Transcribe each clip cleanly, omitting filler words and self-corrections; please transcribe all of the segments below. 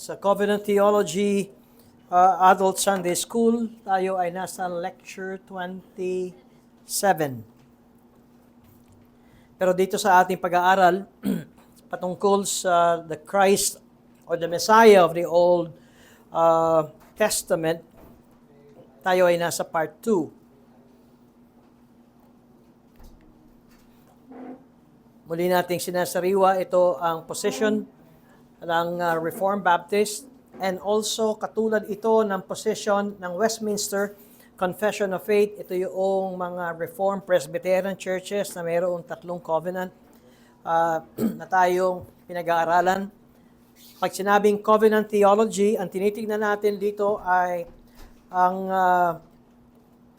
Sa Covenant Theology Adult Sunday School, tayo ay nasa lecture 27. Pero dito sa ating pag-aaral, patungkol sa the Christ or the Messiah of the Old Testament, tayo ay nasa part 2. Muli nating sinasariwa, ito ang position ng Reformed Baptist and also katulad ito ng position ng Westminster Confession of Faith. Ito yung mga Reformed Presbyterian churches na mayroong 3 covenant na tayong pinag-aaralan. Pag sinabing covenant theology, ang tinitingnan natin dito ay ang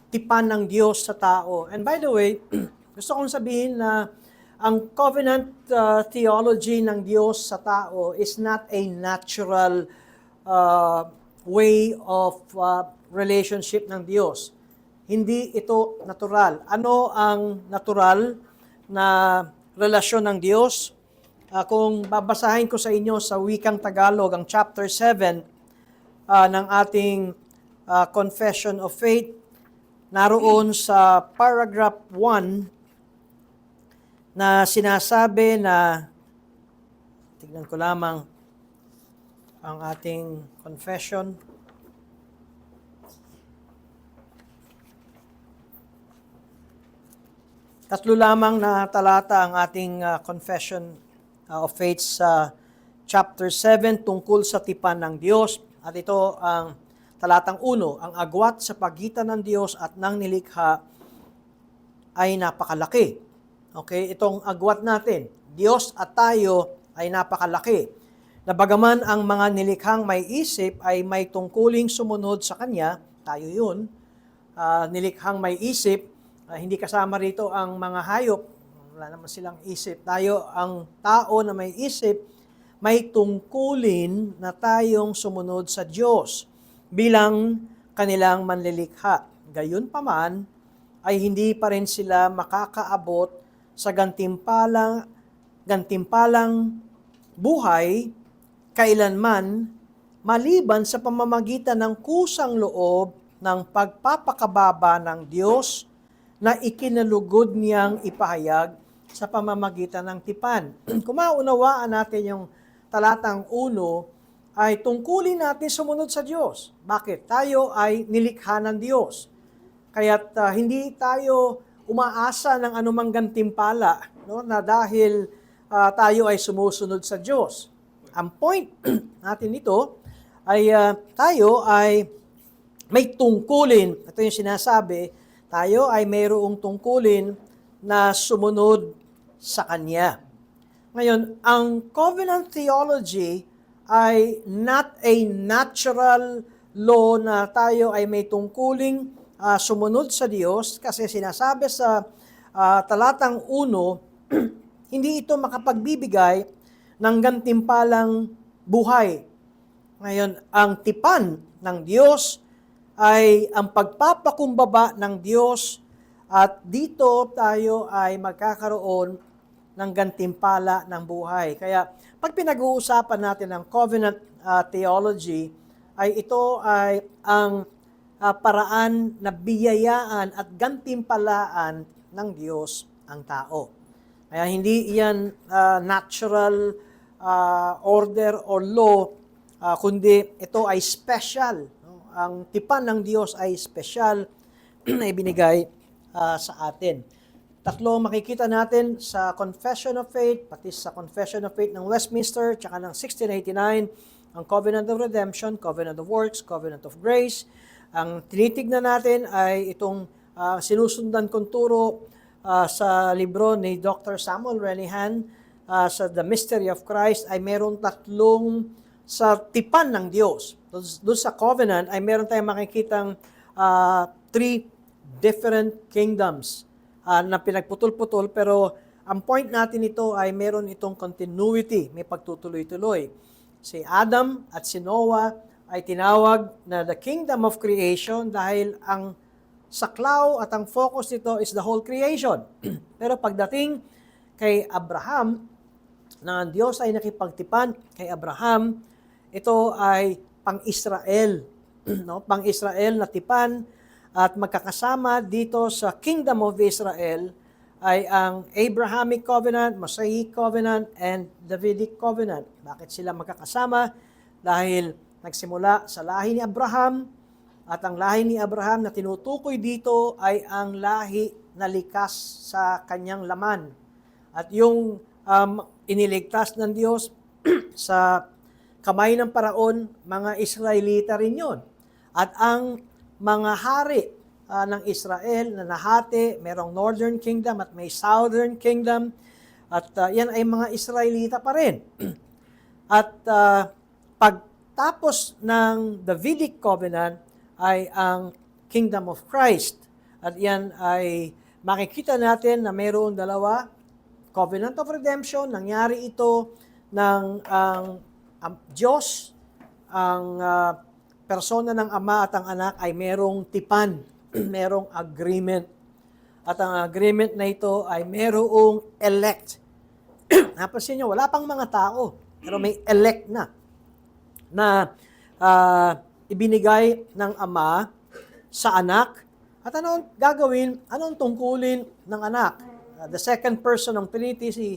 tipan ng Diyos sa tao. And by the way, gusto kong sabihin na ang covenant theology ng Diyos sa tao is not a natural way of relationship ng Diyos. Hindi ito natural. Ano ang natural na relasyon ng Diyos? Kung babasahin ko sa inyo sa wikang Tagalog, ang chapter 7 ng ating Confession of Faith, naroon sa paragraph 1, na sinasabi na, tignan ko lamang ang ating confession. Tatlo lamang na talata ang ating confession of faith sa chapter 7 tungkol sa tipan ng Diyos. At ito ang talatang 1, ang agwat sa pagitan ng Diyos at ng nilikha ay napakalaki. Okay, itong agwat natin, Diyos at tayo ay napakalaki. Na bagaman ang mga nilikhang may isip ay may tungkuling sumunod sa Kanya, tayo yun, nilikhang may isip, hindi kasama rito ang mga hayop, wala naman silang isip. Tayo, ang tao na may isip, may tungkulin na tayong sumunod sa Diyos bilang kanilang manlilikha. Gayunpaman, ay hindi pa rin sila makakaabot sa gantimpalang buhay kailanman maliban sa pamamagitan ng kusang loob ng pagpapakababa ng Diyos na ikinalugod niyang ipahayag sa pamamagitan ng tipan. Kung maunawaan natin yung talatang 1, ay tungkulin natin sumunod sa Diyos. Bakit? Tayo ay nilikha ng Diyos. Kaya't hindi tayo umaasa ng anumang gantimpala, no, na dahil tayo ay sumusunod sa Diyos. Ang point natin nito ay tayo ay may tungkulin. Ito yung sinasabi, tayo ay mayroong tungkulin na sumunod sa Kanya. Ngayon, ang covenant theology ay not a natural law na tayo ay may tungkuling sumunod sa Diyos, kasi sinasabi sa talatang 1, hindi ito makapagbibigay ng gantimpalang buhay. Ngayon, ang tipan ng Diyos ay ang pagpapakumbaba ng Diyos, at dito tayo ay magkakaroon ng gantimpala ng buhay. Kaya pag pinag-uusapan natin ang covenant theology, ay ito ay ang paraan na biyayaan at gantimpalaan ng Diyos ang tao. Kaya hindi iyan natural order or law, kundi ito ay special. Ang tipan ng Diyos ay special na ibinigay sa atin. 3 makikita natin sa Confession of Faith, pati sa Confession of Faith ng Westminster, tsaka ng 1689, ang Covenant of Redemption, Covenant of Works, Covenant of Grace. Ang tinitignan natin ay itong sinusundan kong turo sa libro ni Dr. Samuel Renihan sa The Mystery of Christ, ay meron 3 sa tipan ng Diyos. Doon sa covenant ay meron tayong makikitang 3 different kingdoms na pinagputol-putol, pero ang point natin ito ay meron itong continuity, may pagtutuloy-tuloy. Si Adam at si Noah ay tinawag na the kingdom of creation dahil ang saklaw at ang focus nito is the whole creation. Pero pagdating kay Abraham, na ang Diyos ay nakipagtipan kay Abraham, ito ay pang-Israel, no? Pang-Israel na tipan, at magkakasama dito sa Kingdom of Israel ay ang Abrahamic Covenant, Mosaic Covenant, and Davidic Covenant. Bakit sila magkakasama? Dahil nagsimula sa lahi ni Abraham, at ang lahi ni Abraham na tinutukoy dito ay ang lahi na likas sa kanyang laman. At yung iniligtas ng Diyos sa kamay ng paraon, mga Israelita rin yon. At ang mga hari ng Israel na nahati, merong Northern Kingdom at may Southern Kingdom, at yan ay mga Israelita pa rin. At pagtapos ng Davidic Covenant ay ang Kingdom of Christ. At yan ay makikita natin na mayroong dalawa, Covenant of Redemption, nangyari ito ng ang Diyos, ang persona ng Ama at ang Anak ay merong tipan, merong agreement. At ang agreement na ito ay merong elect. Napansin nyo, wala pang mga tao, pero may elect na ibinigay ng Ama sa Anak. At anong gagawin, anong tungkulin ng Anak? The second person ng Trinity, si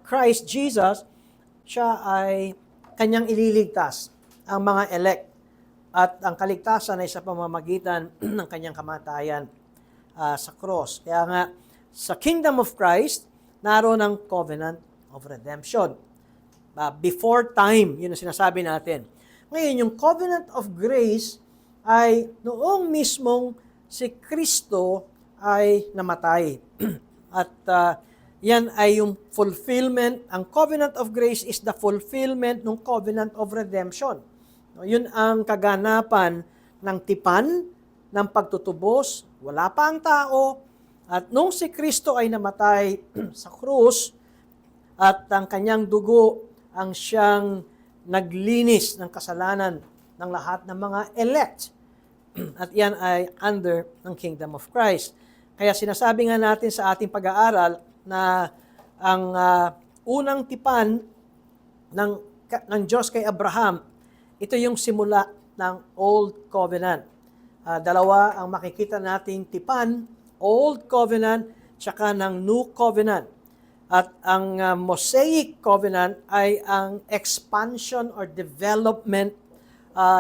Christ Jesus, siya ay kanyang ililigtas ang mga elect. At ang kaligtasan ay sa pamamagitan ng kanyang kamatayan sa cross. Kaya nga, sa Kingdom of Christ, naroon ang Covenant of Redemption. Before time, yun ang sinasabi natin. Ngayon, yung Covenant of Grace ay noong mismong si Kristo ay namatay. At yan ay yung fulfillment. Ang Covenant of Grace is the fulfillment ng Covenant of Redemption. Yun ang kaganapan ng tipan, ng pagtutubos. Wala pa ang tao. At nung si Kristo ay namatay sa krus, at ang kanyang dugo ang siyang naglinis ng kasalanan ng lahat ng mga elect. At yan ay under ng Kingdom of Christ. Kaya sinasabi nga natin sa ating pag-aaral na ang unang tipan ng Diyos kay Abraham, ito yung simula ng Old Covenant. Dalawa ang makikita nating tipan, Old Covenant, tsaka ng New Covenant. At ang Mosaic Covenant ay ang expansion or development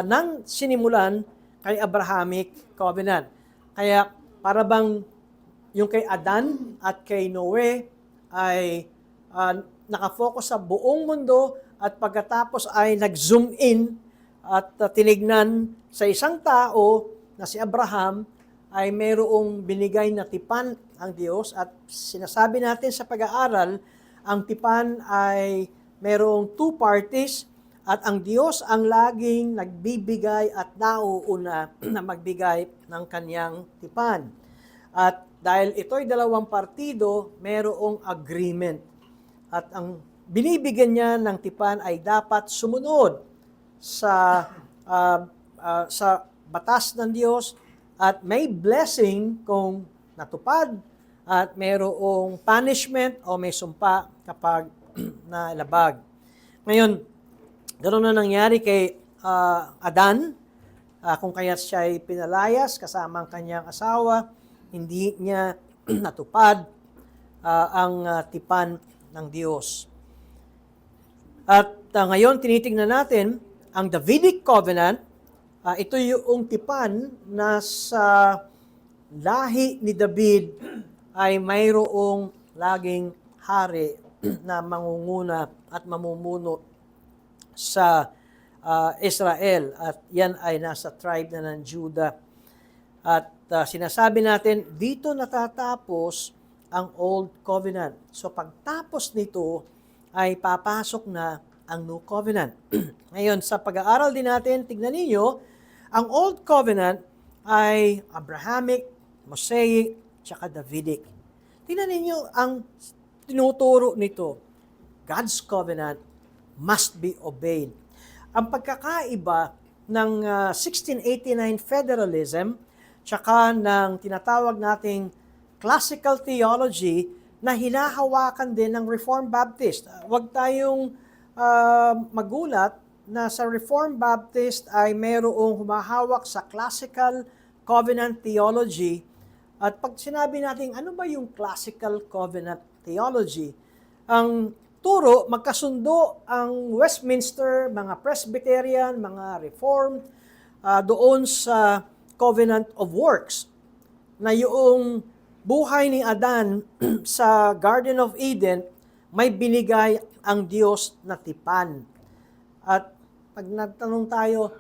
ng sinimulan kay Abrahamic Covenant. Kaya para bang yung kay Adan at kay Noe ay nakafocus sa buong mundo, at pagkatapos ay nag-zoom in at tinignan sa isang tao na si Abraham, ay mayroong binigay na tipan ang Diyos. At sinasabi natin sa pag-aaral, ang tipan ay mayroong two parties, at ang Diyos ang laging nagbibigay at nauuna na magbigay ng kanyang tipan. At dahil ito'y dalawang partido, mayroong agreement. At ang binibigyan niya ng tipan ay dapat sumunod sa batas ng Diyos, at may blessing kung natupad, at mayroong punishment o may sumpa kapag nalabag. Ngayon, ganoon na nangyari kay Adan, kung kaya siya ay pinalayas kasama ang kanyang asawa, hindi niya natupad ang tipan ng Diyos. At ngayon, tinitingnan natin ang Davidic Covenant. Ito yung tipan na sa lahi ni David ay mayroong laging hari na mangunguna at mamumuno sa Israel. At yan ay nasa tribe na ng Judah. At sinasabi natin, dito natatapos ang Old Covenant. So pagtapos nito ay papasok na ang New Covenant. Ngayon, sa pag-aaral din natin, tignan ninyo, ang Old Covenant ay Abrahamic, Mosaic, tsaka Davidic. Tingnan ninyo ang tinuturo nito. God's covenant must be obeyed. Ang pagkakaiba ng 1689 federalism tsaka ng tinatawag nating classical theology na hinahawakan din ng Reformed Baptist. Huwag tayong magulat na sa Reformed Baptist ay mayroong humahawak sa classical covenant theology. At pag sinabi natin, ano ba yung classical covenant theology? Ang turo, magkasundo ang Westminster, mga Presbyterian, mga Reformed, doon sa covenant of works, na yung buhay ni Adan sa Garden of Eden, may binigay ang Diyos na tipan. At pag nagtanong tayo,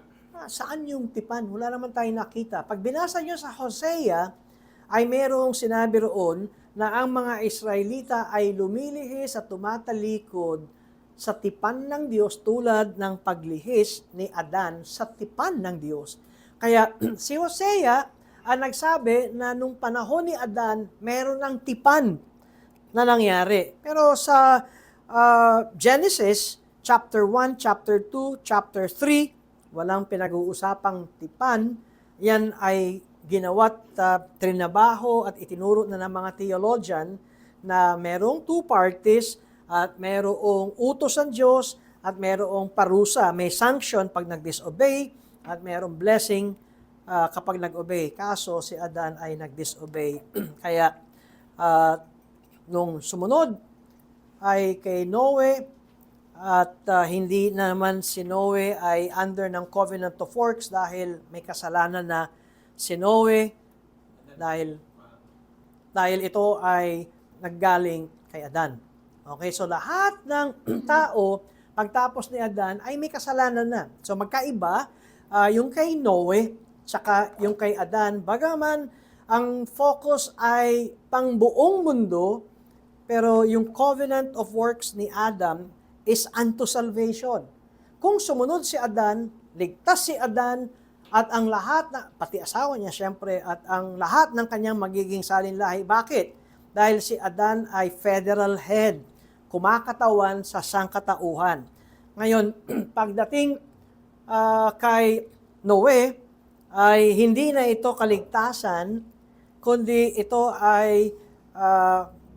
saan yung tipan? Wala naman tayong nakita. Pag binasa nyo sa Hosea, ay merong sinabi roon na ang mga Israelita ay lumilihis at tumatalikod sa tipan ng Diyos tulad ng paglihis ni Adan sa tipan ng Diyos. Kaya si Hosea ang nagsabi na nung panahon ni Adan, meron ng tipan na nangyari. Pero sa Genesis, chapter 1, chapter 2, chapter 3, walang pinag-uusapang tipan. Yan ay ginawa't trinabaho at itinuro na ng mga theologian na merong two parties at merong utos ng Diyos at merong parusa. May sanction pag nag-disobey at merong blessing kapag nag-obey. Kaso si Adan ay nag-disobey. Kaya nung sumunod ay kay Noe, at hindi naman si Noe ay under ng covenant of works dahil may kasalanan na si Noe dahil ito ay naggaling kay Adan. Okay, so lahat ng tao pagtapos ni Adan ay may kasalanan na. So magkaiba yung kay Noe tsaka yung kay Adan. Bagaman ang focus ay pang buong mundo, pero yung covenant of works ni Adam is unto salvation. Kung sumunod si Adan, ligtas si Adan, at ang lahat, pati asawa niya syempre, at ang lahat ng kanyang magiging salinlahi. Bakit? Dahil si Adan ay federal head, kumakatawan sa sangkatauhan. Ngayon, pagdating kay Noe, ay hindi na ito kaligtasan, kundi ito ay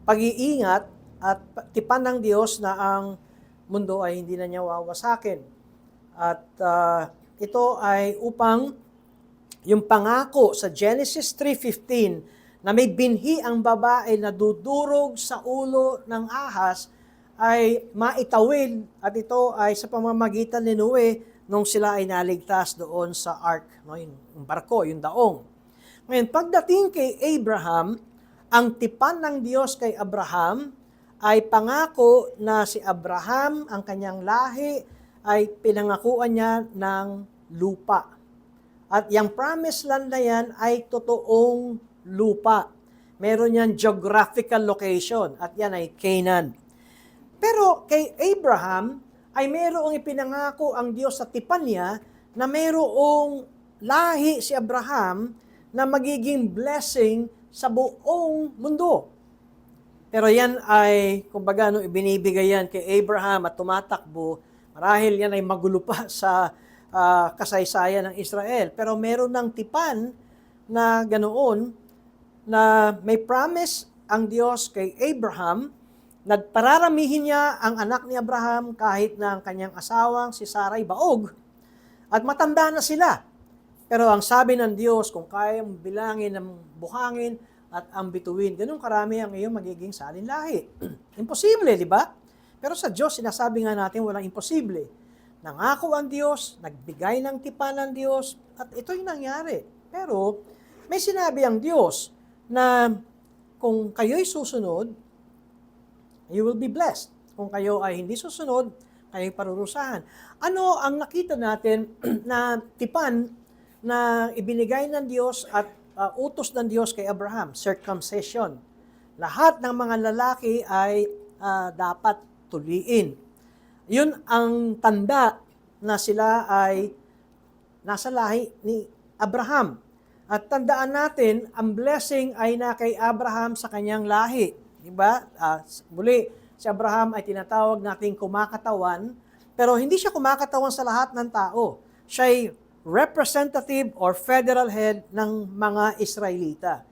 pag-iingat at tipan ng Diyos na ang mundo ay hindi na niya wawasakin. At ito ay upang yung pangako sa Genesis 3:15 na may binhi ang babae na dudurog sa ulo ng ahas ay maitawid, at ito ay sa pamamagitan ni Noe nung sila ay naligtas doon sa ark, no, yung barko, yung daong. Ngayon, pagdating kay Abraham, ang tipan ng Diyos kay Abraham ay pangako na si Abraham, ang kanyang lahi, ay pinangakuan niya ng lupa. At yung promised land na yan ay totoong lupa. Meron yan geographical location at yan ay Canaan. Pero kay Abraham ay merong ipinangako ang Diyos sa tipan niya na merong lahi si Abraham na magiging blessing sa buong mundo. Pero yan ay, kumbaga, ibinibigay yan kay Abraham at tumatakbo, marahil yan ay magulo pa sa kasaysayan ng Israel. Pero meron ng tipan na ganoon, na may promise ang Diyos kay Abraham, na pararamihin niya ang anak ni Abraham kahit na ang kanyang asawang si Sarai baog, at matanda na sila. Pero ang sabi ng Diyos, kung kaya mong bilangin ng buhangin at ang bituin, ganun karami ang iyong magiging salinlahi. Imposible, di ba? Pero sa Diyos, sinasabi nga natin walang imposible. Nangako ang Diyos, nagbigay ng tipan ng Diyos, at ito'y nangyari. Pero may sinabi ang Diyos na kung kayo'y susunod, you will be blessed. Kung kayo ay hindi susunod, kayo'y parurusahan. Ano ang nakita natin na tipan na ibinigay ng Diyos at utos ng Diyos kay Abraham? Circumcision. Lahat ng mga lalaki ay dapat tuliin. Yun ang tanda na sila ay nasa lahi ni Abraham. At tandaan natin, ang blessing ay na kay Abraham sa kanyang lahi. Diba? Muli, si Abraham ay tinatawag nating kumakatawan, pero hindi siya kumakatawan sa lahat ng tao. Siya ay representative or federal head ng mga Israelita.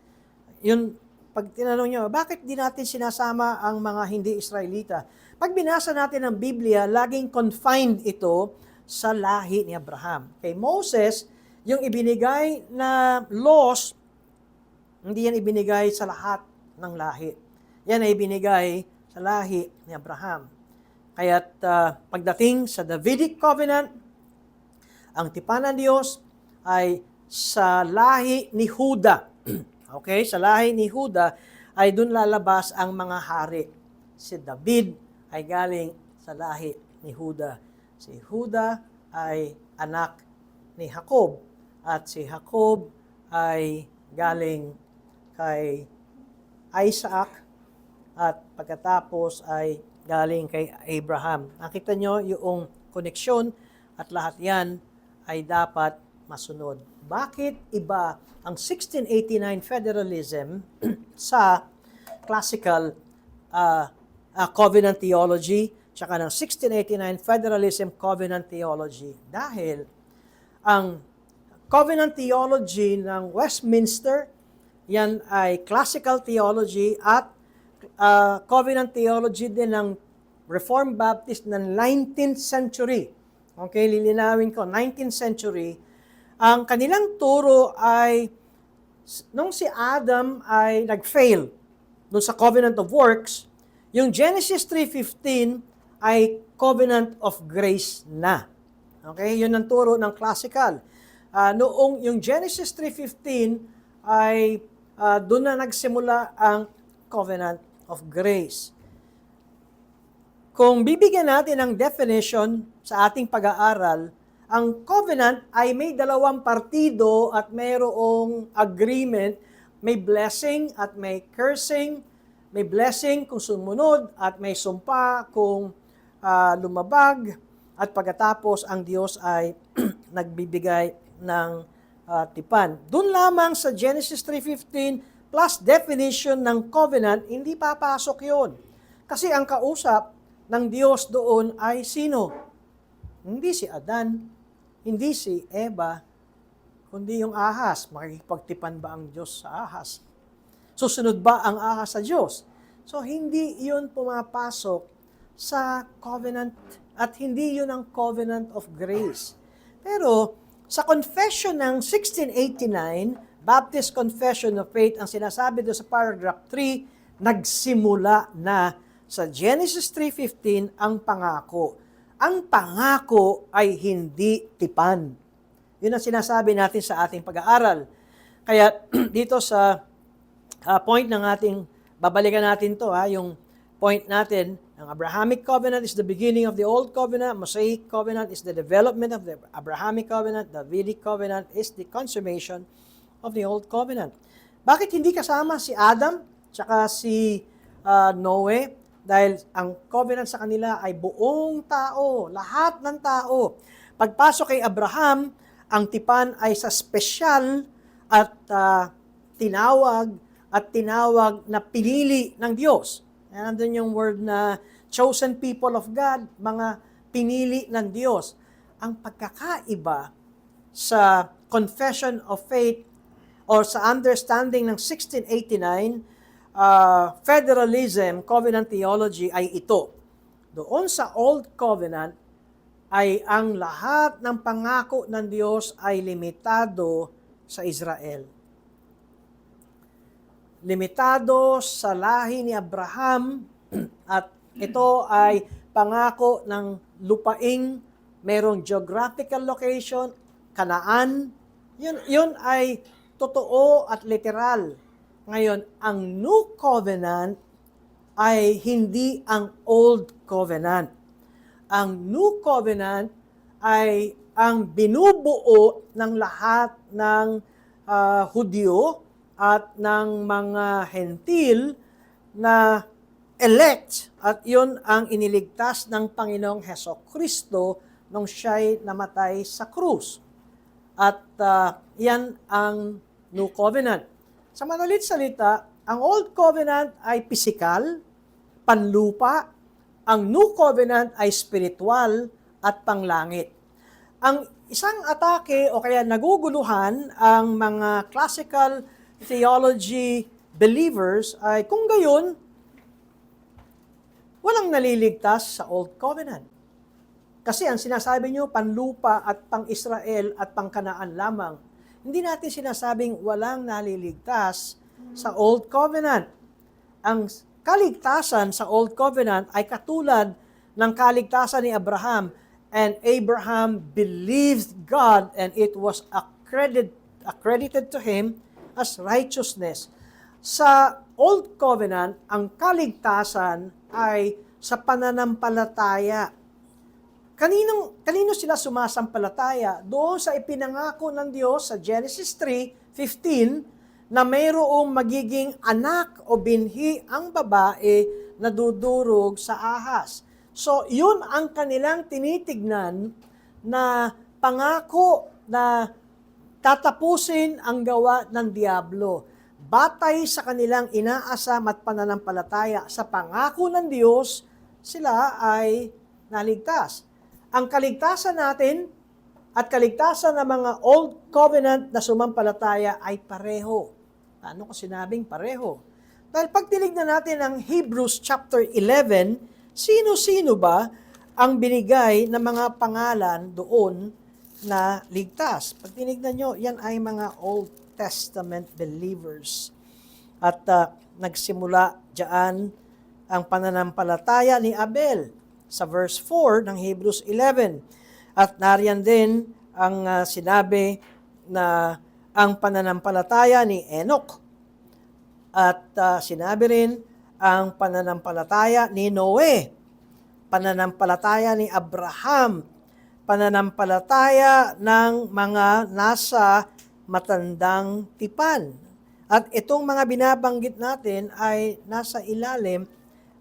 Yun, pag tinanong nyo, bakit di natin sinasama ang mga hindi Israelita? Pag binasa natin ang Biblia, laging confined ito sa lahi ni Abraham. Kay Moses, yung ibinigay na laws, hindi yan ibinigay sa lahat ng lahi. Yan ay ibinigay sa lahi ni Abraham. Kaya't pagdating sa Davidic Covenant, ang tipan ng Diyos ay sa lahi ni Juda. Okay? Sa lahi ni Juda ay dun lalabas ang mga hari. Si David ay galing sa lahi ni Juda. Si Juda ay anak ni Jacob. At si Jacob ay galing kay Isaac. At pagkatapos ay galing kay Abraham. Nakita nyo yung koneksyon at lahat yan ay dapat masunod. Bakit iba ang 1689 federalism sa classical covenant theology tsaka ng 1689 federalism covenant theology? Dahil ang covenant theology ng Westminster, yan ay classical theology at covenant theology din ng Reformed Baptist ng 19th century. Okay, lilinawin ko, 19th century. Ang kanilang turo ay, nung si Adam ay nag-fail dun sa covenant of works, yung Genesis 3:15 ay covenant of grace na. Okay, yun ang turo ng classical. Noong yung Genesis 3:15 ay doon na nagsimula ang covenant of grace. Kung bibigyan natin ng definition sa ating pag-aaral, ang covenant ay may dalawang partido at mayroong agreement, may blessing at may cursing, may blessing kung sumunod at may sumpa kung lumabag, at pagkatapos ang Diyos ay nagbibigay ng tipan. Doon lamang sa Genesis 3:15 plus definition ng covenant, hindi papasok yun. Kasi ang kausap ng Diyos doon ay sino? Hindi si Adan, hindi si Eva, kundi yung ahas. Makikipagtipan ba ang Diyos sa ahas? Susunod ba ang ahas sa Diyos? So, hindi yun pumapasok sa covenant at hindi yun ang covenant of grace. Pero, sa confession ng 1689, Baptist Confession of Faith, ang sinasabi doon sa paragraph 3, nagsimula na sa Genesis 3:15 ang pangako. Ang pangako ay hindi tipan. Yun ang sinasabi natin sa ating pag-aaral. Kaya dito sa point ng ating, babalikan natin to, yung point natin, ang Abrahamic Covenant is the beginning of the Old Covenant, Mosaic Covenant is the development of the Abrahamic Covenant, Davidic Covenant is the consummation of the Old Covenant. Bakit hindi kasama si Adam tsaka si Noe? Dahil ang covenant sa kanila ay buong tao, lahat ng tao. Pagpasok kay Abraham, ang tipan ay sa special at tinawag na pinili ng Diyos. Nandun yung word na chosen people of God, mga pinili ng Diyos. Ang pagkakaiba sa confession of faith or sa understanding ng 1689, federalism, covenant theology ay ito. Doon sa Old Covenant ay ang lahat ng pangako ng Diyos ay limitado sa Israel. Limitado sa lahi ni Abraham at ito ay pangako ng lupaing merong geographical location, Canaan. Yun ay totoo at literal. Ngayon, ang New Covenant ay hindi ang Old Covenant. Ang New Covenant ay ang binubuo ng lahat ng Hudyo at ng mga Hentil na elect, at yun ang iniligtas ng Panginoong Hesukristo nung siya'y namatay sa krus. At yan ang New Covenant. Sa madalit salita, ang Old Covenant ay pisikal, panlupa, ang New Covenant ay spiritual at panglangit. Ang isang atake o kaya naguguluhan ang mga classical theology believers ay kung gayon, walang naliligtas sa Old Covenant. Kasi ang sinasabi nyo, panlupa at pang-Israel at pang-Kanaan lamang. Hindi natin sinasabing walang naliligtas sa Old Covenant. Ang kaligtasan sa Old Covenant ay katulad ng kaligtasan ni Abraham. And Abraham believed God and it was accredited to him as righteousness. Sa Old Covenant, ang kaligtasan ay sa pananampalataya. Kanino sila sumasampalataya? Doon sa ipinangako ng Diyos sa Genesis 3:15 na mayroong magiging anak o binhi ang babae na dudurog sa ahas. So, yun ang kanilang tinitignan na pangako na tatapusin ang gawa ng Diablo. Batay sa kanilang inaasam at pananampalataya sa pangako ng Diyos, sila ay naligtas. Ang kaligtasan natin at kaligtasan ng mga Old Covenant na sumampalataya ay pareho. Paano ko sinabing pareho? Dahil pag tinignan natin ang Hebrews chapter 11, sino-sino ba ang binigay ng mga pangalan doon na ligtas? Pag tinignan nyo, yan ay mga Old Testament believers. At nagsimula diyan ang pananampalataya ni Abel sa verse 4 ng Hebrews 11. At nariyan din ang sinabi na ang pananampalataya ni Enoch. At sinabi rin ang pananampalataya ni Noe, pananampalataya ni Abraham, pananampalataya ng mga nasa matandang tipan. At itong mga binabanggit natin ay nasa ilalim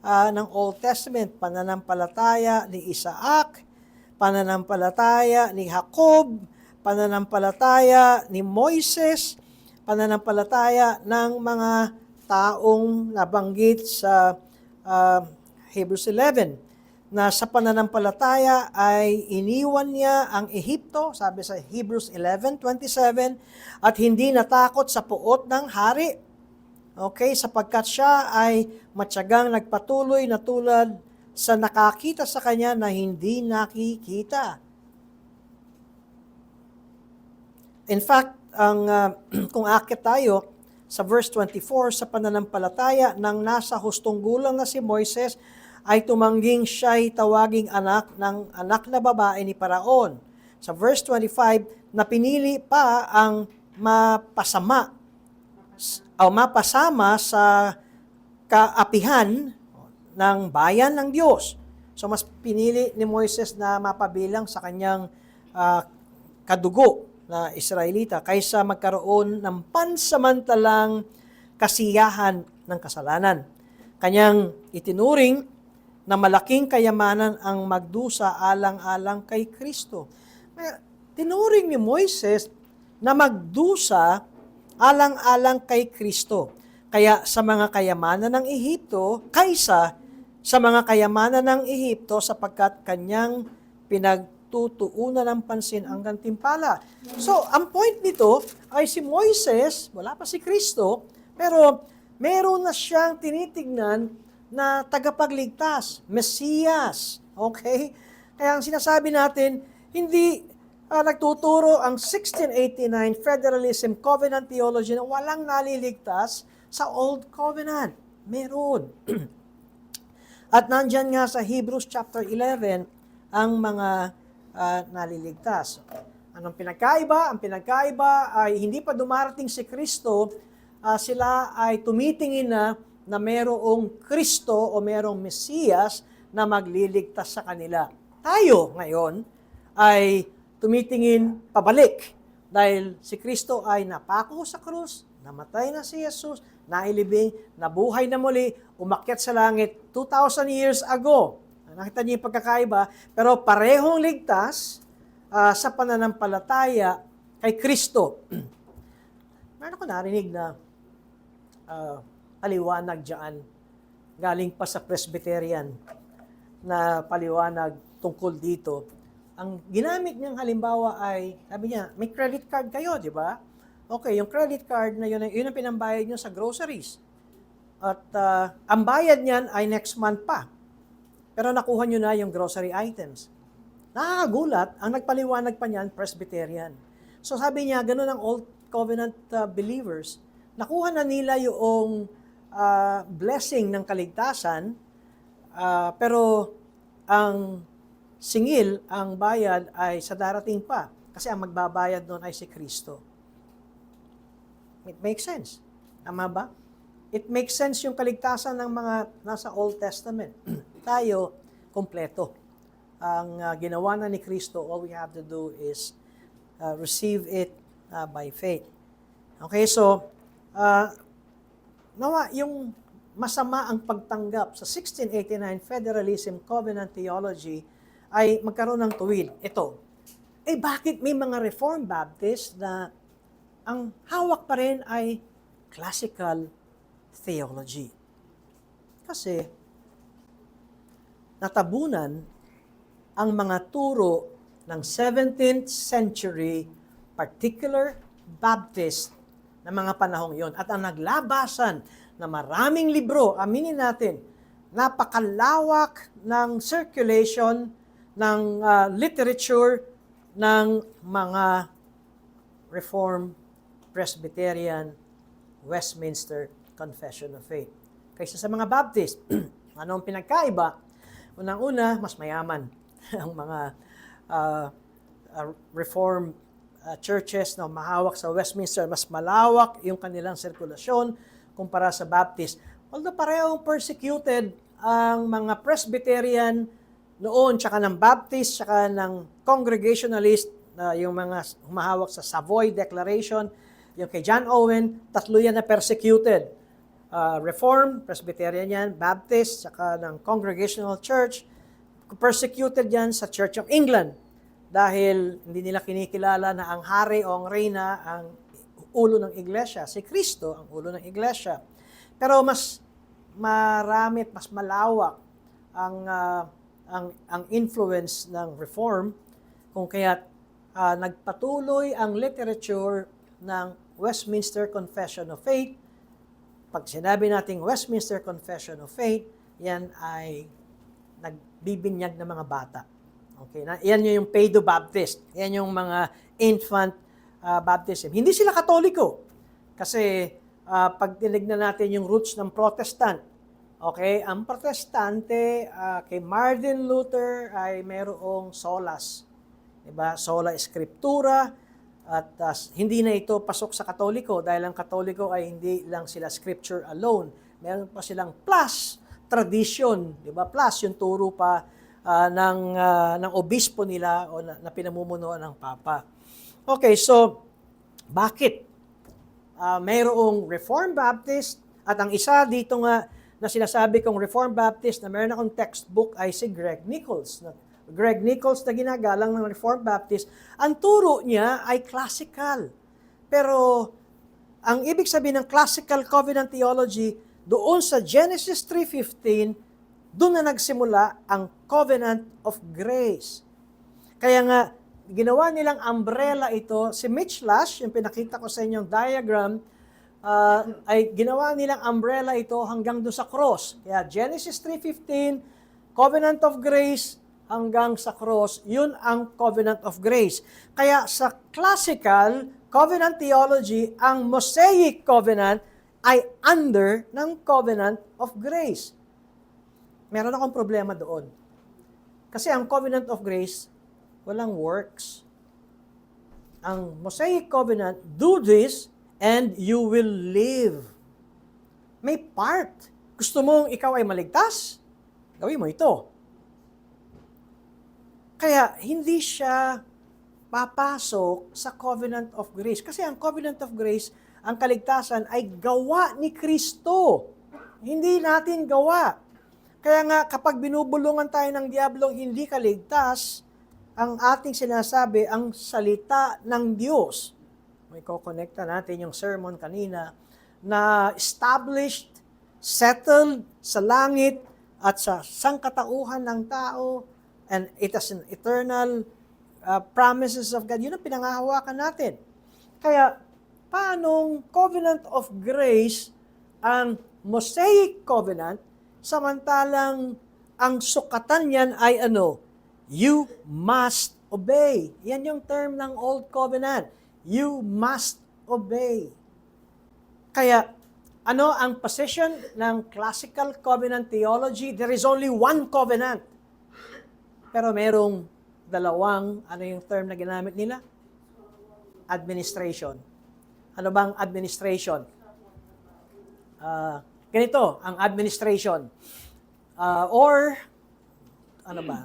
ng Old Testament, pananampalataya ni Isaac, pananampalataya ni Jacob, pananampalataya ni Moises, pananampalataya ng mga taong nabanggit sa Hebrews 11, na sa pananampalataya ay iniwan niya ang Ehipto, sabi sa Hebrews 11:27, at hindi natakot sa puot ng hari. Okay, sapagkat siya ay matyagang nagpatuloy na tulad sa nakakita sa kanya na hindi nakikita. In fact, kung akit tayo sa verse 24, sa pananampalataya ng nasa hustong gulang na si Moises, ay tumangging siya'y tawaging anak ng anak na babae ni Paraon. Sa verse 25, na pinili pa ang mapasama sa kaapihan ng bayan ng Diyos. So mas pinili ni Moises na mapabilang sa kanyang kadugo na Israelita kaysa magkaroon ng pansamantalang kasiyahan ng kasalanan. Kanyang itinuring na malaking kayamanan ang magdusa alang-alang kay Kristo. Tinuring ni Moises na magdusa alang-alang kay Kristo. Kaya sa mga kayamanan ng Ehipto, kaysa sa mga kayamanan ng Ehipto sapagkat kanyang pinagtutuunan ng pansin ang gantimpala. So, ang point nito ay si Moises, wala pa si Kristo, pero meron na siyang tinitignan na tagapagligtas, Mesiyas. Okay? Kaya ang sinasabi natin, hindi nagtuturo ang 1689 Federalism Covenant Theology na walang naliligtas sa Old Covenant. Meron. At nandyan nga sa Hebrews chapter 11 ang mga naliligtas. Anong pinagkaiba? Ang pinagkaiba ay hindi pa dumarating si Kristo, sila ay tumitingin na merong Kristo o merong Mesiyas na magliligtas sa kanila. Tayo ngayon ay tumitingin pabalik dahil si Kristo ay napako sa krus, namatay na si Jesus, nailibing, nabuhay na muli, umakyat sa langit 2,000 years ago. Nakita niyo yung pagkakaiba, pero parehong ligtas sa pananampalataya kay Kristo. Meron ko narinig na paliwanag dyan, galing pa sa Presbyterian na paliwanag tungkol dito. Ang ginamit niyang halimbawa ay, sabi niya, may credit card kayo, di ba? Okay, yung credit card na yun ang pinambayad niyo sa groceries. At ang bayad niyan ay next month pa. Pero nakuha niyo na yung grocery items. Nakakagulat, ang nagpaliwanag pa niyan, Presbyterian. So sabi niya, ganun ang Old Covenant believers, nakuha na nila yung blessing ng kaligtasan, pero ang singil, ang bayad ay sa darating pa. Kasi ang magbabayad doon ay si Kristo. It makes sense. Tama ba? It makes sense yung kaligtasan ng mga nasa Old Testament. Tayo, kompleto. Ang ginawa na ni Kristo, all we have to do is receive it by faith. Okay, so, nawa, yung masama ang pagtanggap sa 1689 Federalism Covenant Theology ay magkaroon ng tuwid. Ito, bakit may mga Reformed Baptist na ang hawak pa rin ay classical theology? Kasi, natabunan ang mga turo ng 17th century particular Baptist na mga panahong yon. At ang naglabasan na maraming libro, aminin natin, napakalawak ng circulation ng literature ng mga Reformed, Presbyterian, Westminster Confession of Faith. Kaysa sa mga Baptist, anong pinagkaiba? Unang-una, mas mayaman ang mga Reformed churches na mahawak sa Westminster. Mas malawak yung kanilang sirkulasyon kumpara sa Baptist. Although parehong persecuted ang mga Presbyterian noon, tsaka ng Baptist, tsaka ng Congregationalist, yung mga humahawak sa Savoy Declaration, yung kay John Owen, tatlo yan na persecuted. Reformed, Presbyterian yan, Baptist, tsaka ng Congregational Church, persecuted yan sa Church of England dahil hindi nila kinikilala na ang hari o ang reyna ang ulo ng iglesia. Si Kristo ang ulo ng iglesia. Pero mas marami at mas malawak ang influence ng Reform, kung kaya't nagpatuloy ang literature ng Westminster Confession of Faith. Pag sinabi nating Westminster Confession of Faith, yan ay nagbibinyag ng mga bata. Okay, yan yung Pseudo Baptist. Yan yung mga infant baptism. Hindi sila Katoliko. Kasi pag tinignan natin yung roots ng Protestant, okay, ang Protestante kay Martin Luther ay mayroong solas. Diba? Sola Scriptura. At hindi na ito pasok sa Katoliko dahil ang Katoliko ay hindi lang sila Scripture alone. Meron pa silang plus tradition, di ba? Plus yung turo pa ng obispo nila o na pinamumunuan ng Papa. Okay, so bakit? Mayroong Reformed Baptist at ang isa dito nga na sinasabi kong Reformed Baptist na meron akong textbook ay si Greg Nichols. Greg Nichols na ginagalang ng Reformed Baptist, ang turo niya ay classical. Pero ang ibig sabihin ng classical covenant theology, doon sa Genesis 3:15, doon na nagsimula ang covenant of grace. Kaya nga, ginawa nilang umbrella ito. Si Mitch Lash, yung pinakita ko sa inyong diagram, ay ginawa nilang umbrella ito hanggang doon sa cross. Kaya Genesis 3:15, covenant of grace, hanggang sa cross, yun ang covenant of grace. Kaya sa classical covenant theology, ang Mosaic covenant ay under ng covenant of grace. Meron akong problema doon. Kasi ang covenant of grace, walang works. Ang Mosaic covenant, do this and you will live. May part. Gusto mong ikaw ay maligtas? Gawin mo ito. Kaya hindi siya papasok sa covenant of grace. Kasi ang covenant of grace, ang kaligtasan ay gawa ni Kristo. Hindi natin gawa. Kaya nga kapag binubulungan tayo ng diablong hindi kaligtas, ang ating sinasabi, ang salita ng Diyos. May kukonekta natin yung sermon kanina na established, settled sa langit at sa sangkatauhan ng tao, and it has an eternal promises of God. Yun ang pinangahawakan natin. Kaya, paanong covenant of grace ang Mosaic covenant, samantalang ang sukatan niyan ay ano? You must obey. Yan yung term ng Old Covenant. You must obey. Kaya, ano ang position ng classical covenant theology? There is only one covenant. Pero merong dalawang, ano yung term na ginamit nila? Administration. Ano bang administration? Ganito, ang administration. Or, ano ba?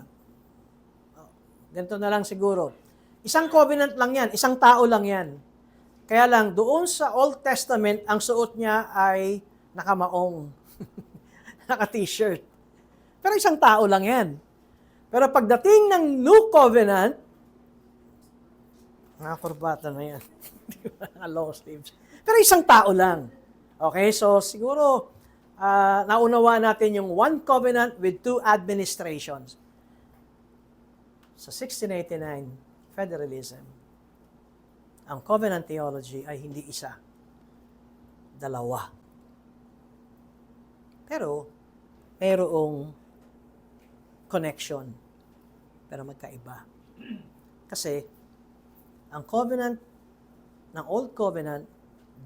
Ganito na lang siguro. Isang covenant lang yan, isang tao lang yan. Kaya lang, doon sa Old Testament, ang suot niya ay nakamaong, naka-t-shirt. Pero isang tao lang yan. Pero pagdating ng New Covenant, mga kurbata na yan. Long sleeves. Pero isang tao lang. Okay, so siguro, naunawa natin yung one covenant with two administrations. Sa 1689, federalism, ang covenant theology ay hindi isa, dalawa. Pero, mayroong connection, pero magkaiba. Kasi, ang covenant ng Old Covenant,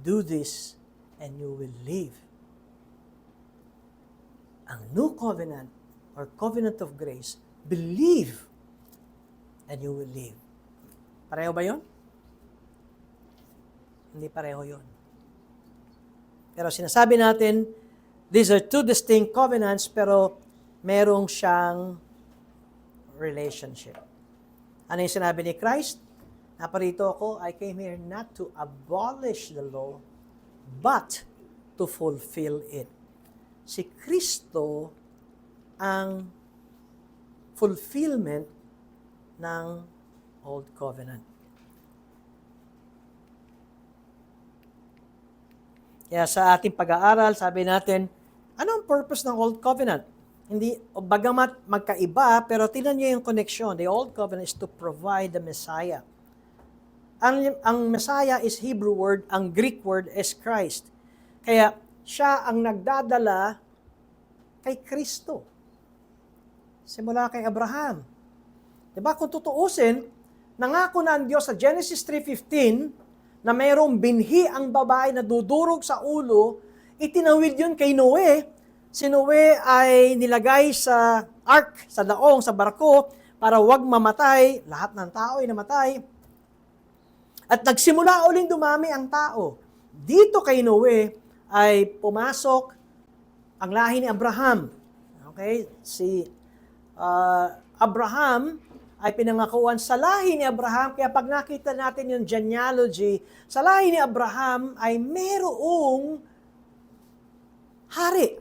do this and you will live. Ang New Covenant, or Covenant of Grace, believe and you will live. Pareho ba yun? Hindi pareho yun. Pero sinasabi natin, these are two distinct covenants, pero merong siyang relationship. Ano yung sinabi ni Christ? Naparito ako, I came here not to abolish the law, but to fulfill it. Si Kristo ang fulfillment ng Old Covenant. Kaya sa ating pag-aaral, sabi natin, ano ang purpose ng Old Covenant? Hindi, bagamat magkaiba, pero tingnan niyo yung connection. The Old Covenant is to provide the Messiah. Ang Messiah is Hebrew word, ang Greek word is Christ. Kaya siya ang nagdadala kay Kristo. Simula kay Abraham. Diba? Kung tutuusin, nangako na ang Diyos sa Genesis 3:15 na mayroong binhi ang babae na dudurog sa ulo, itinawid yun kay Noe. Si Noe ay nilagay sa ark, sa daong, sa barko, para wag mamatay. Lahat ng tao ay namatay. At nagsimula uling dumami ang tao. Dito kay Noe ay pumasok ang lahi ni Abraham. Okay? Si Abraham ay pinangakuan sa lahi ni Abraham. Kaya pag nakita natin yung genealogy, sa lahi ni Abraham ay merong hari.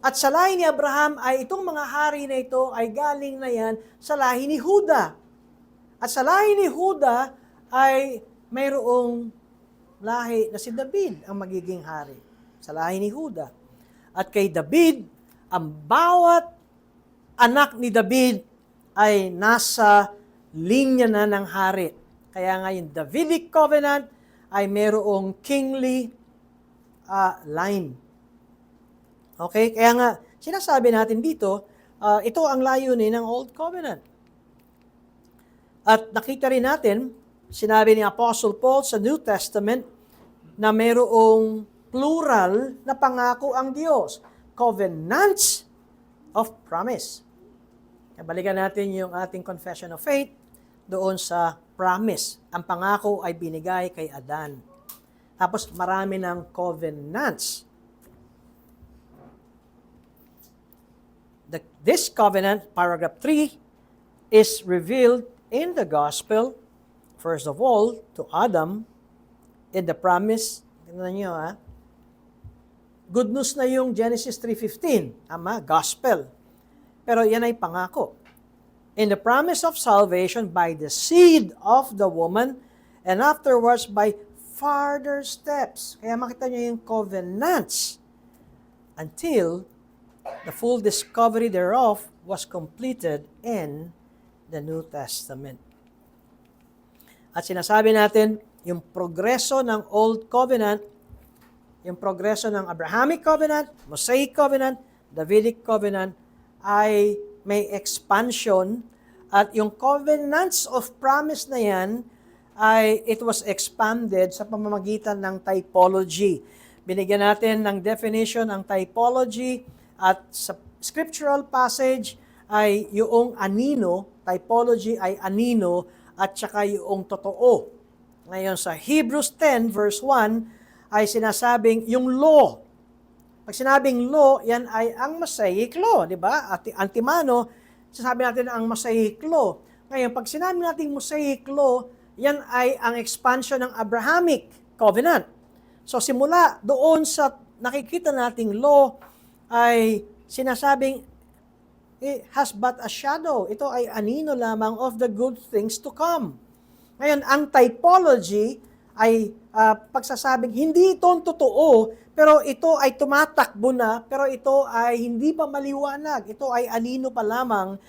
At sa lahi ni Abraham ay itong mga hari na ito ay galing na yan sa lahi ni Juda. At sa lahi ni Juda ay mayroong lahi na si David ang magiging hari. Sa lahi ni Juda. At kay David, ang bawat anak ni David ay nasa linya na ng hari. Kaya nga yung Davidic Covenant ay mayroong kingly line. Okay? Kaya nga, sinasabi natin dito, ito ang layunin ng Old Covenant. At nakita rin natin, sinabi ni Apostle Paul sa New Testament, na mayroong plural na pangako ang Diyos. Covenants of promise. Balikan natin yung ating confession of faith doon sa promise. Ang pangako ay binigay kay Adan. Tapos marami ng covenants. This covenant, paragraph 3, is revealed in the gospel, first of all, to Adam, in the promise. Tingnan nyo, ha? Good news na yung Genesis 3:15. Tama, gospel. Pero yan ay pangako. In the promise of salvation by the seed of the woman and afterwards by further steps. Kaya makita niyo yung covenants until the full discovery thereof was completed in the New Testament. At sinasabi natin, yung progreso ng Old Covenant, yung progreso ng Abrahamic Covenant, Mosaic Covenant, Davidic Covenant, ay may expansion, at yung covenants of promise na yan, it was expanded sa pamamagitan ng typology. Binigyan natin ng definition ang typology, at sa scriptural passage ay yung anino, typology ay anino, at saka yung totoo. Ngayon sa Hebrews 10 verse 1 ay sinasabing yung law. Pag sinabing law, yan ay ang Mosaic law, di ba? At antimano, sinasabi natin ang Mosaic law. Ngayon, pag sinabi natin Mosaic law, yan ay ang expansion ng Abrahamic covenant. So simula doon sa nakikita nating law ay sinasabing it has but a shadow. Ito ay anino lamang of the good things to come. Ngayon, ang typology ay pagsasabing hindi ito totoo, pero ito ay tumatakbo na, pero ito ay hindi pa maliwanag. Ito ay anino pa lamang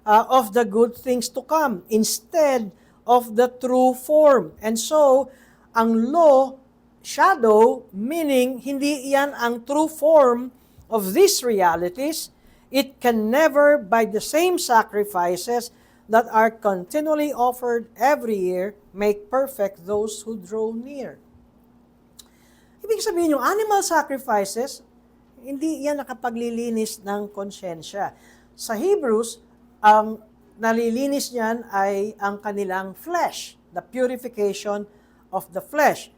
of the good things to come instead of the true form. And so, ang law, shadow, meaning hindi iyan ang true form of these realities. It can never, by the same sacrifices that are continually offered every year, make perfect those who draw near. Ibig sabihin, yung animal sacrifices, hindi yan nakapaglilinis ng konsyensya. Sa Hebrews, ang nalilinis niyan ay ang kanilang flesh, the purification of the flesh.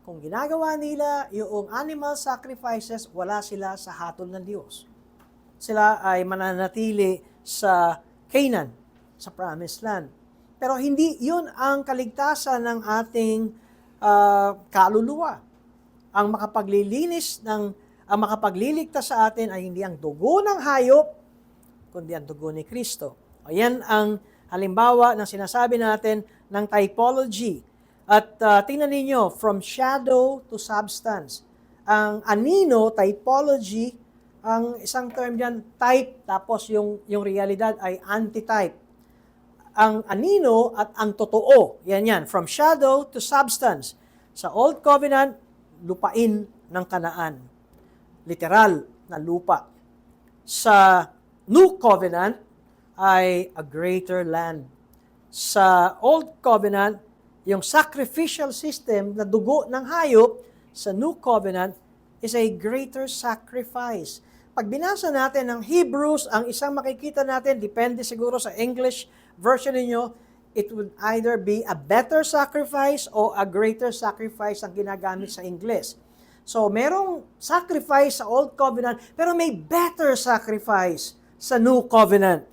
Kung ginagawa nila yung animal sacrifices, wala sila sa hatol ng Diyos. Sila ay mananatili sa Canaan, sa Promised Land. Pero hindi yun ang kaligtasan ng ating kaluluwa. Ang makapagliligtas sa atin ay hindi ang dugo ng hayop, kundi ang dugo ni Kristo. Ayan ang halimbawa ng sinasabi natin ng typology. At tingnan ninyo, from shadow to substance. Ang anino, typology, ang isang term diyan, type, tapos yung realidad ay antitype. Ang anino at ang totoo, yan, from shadow to substance. Sa Old Covenant, lupain ng Kanaan. Literal na lupa. Sa New Covenant, ay a greater land. Sa Old Covenant, yung sacrificial system na dugo ng hayop, sa New Covenant, is a greater sacrifice. Pag binasa natin ng Hebrews, ang isang makikita natin, depende siguro sa English version ninyo, it would either be a better sacrifice o a greater sacrifice ang ginagamit sa English. So, merong sacrifice sa Old Covenant, pero may better sacrifice sa New Covenant.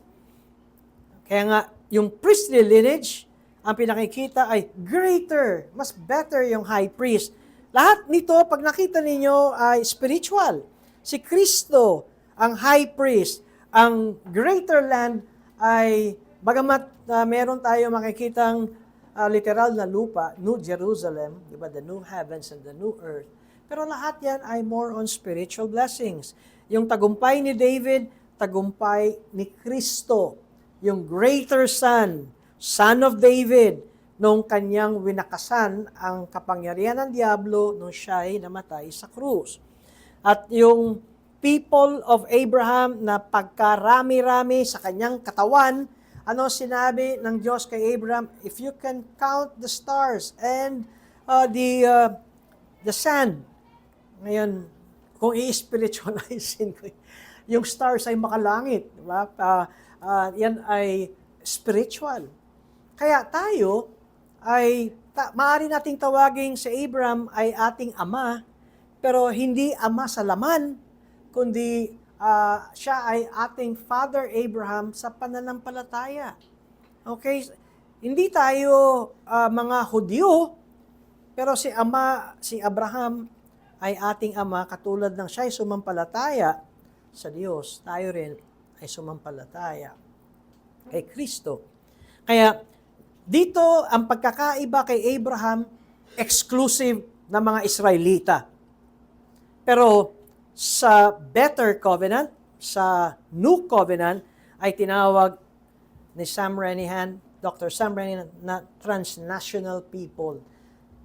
Kaya nga, yung priestly lineage, ang pinakikita ay greater, mas better yung high priest. Lahat nito, pag nakita ninyo, ay spiritual. Si Kristo, ang high priest, ang greater land ay, bagamat meron tayo makikitang literal na lupa, New Jerusalem, di ba, the new heavens and the new earth, pero lahat yan ay more on spiritual blessings. Yung tagumpay ni David, tagumpay ni Kristo, yung greater son of David, nung kanyang winakasan ang kapangyarihan ng Diablo nung siya ay namatay sa krus. At yung people of Abraham na pagkarami-rami sa kanyang katawan, ano sinabi ng Diyos kay Abraham? If you can count the stars and the sand. Ngayon, kung i-spiritualizein ko, yung stars ay makalangit. Diba? Yan ay spiritual. Kaya tayo ay, maaari nating tawagin si Abraham ay ating ama, pero hindi ama sa laman, kundi siya ay ating Father Abraham sa pananampalataya. Okay? Hindi tayo mga Hudyo, pero si Abraham ay ating ama katulad ng siya ay sumampalataya sa Diyos. Tayo rin ay sumampalataya kay Kristo. Kaya dito ang pagkakaiba kay Abraham, exclusive na mga Israelita. Pero sa better covenant, sa new covenant, ay tinawag ni Dr. Sam Renihan, na transnational people.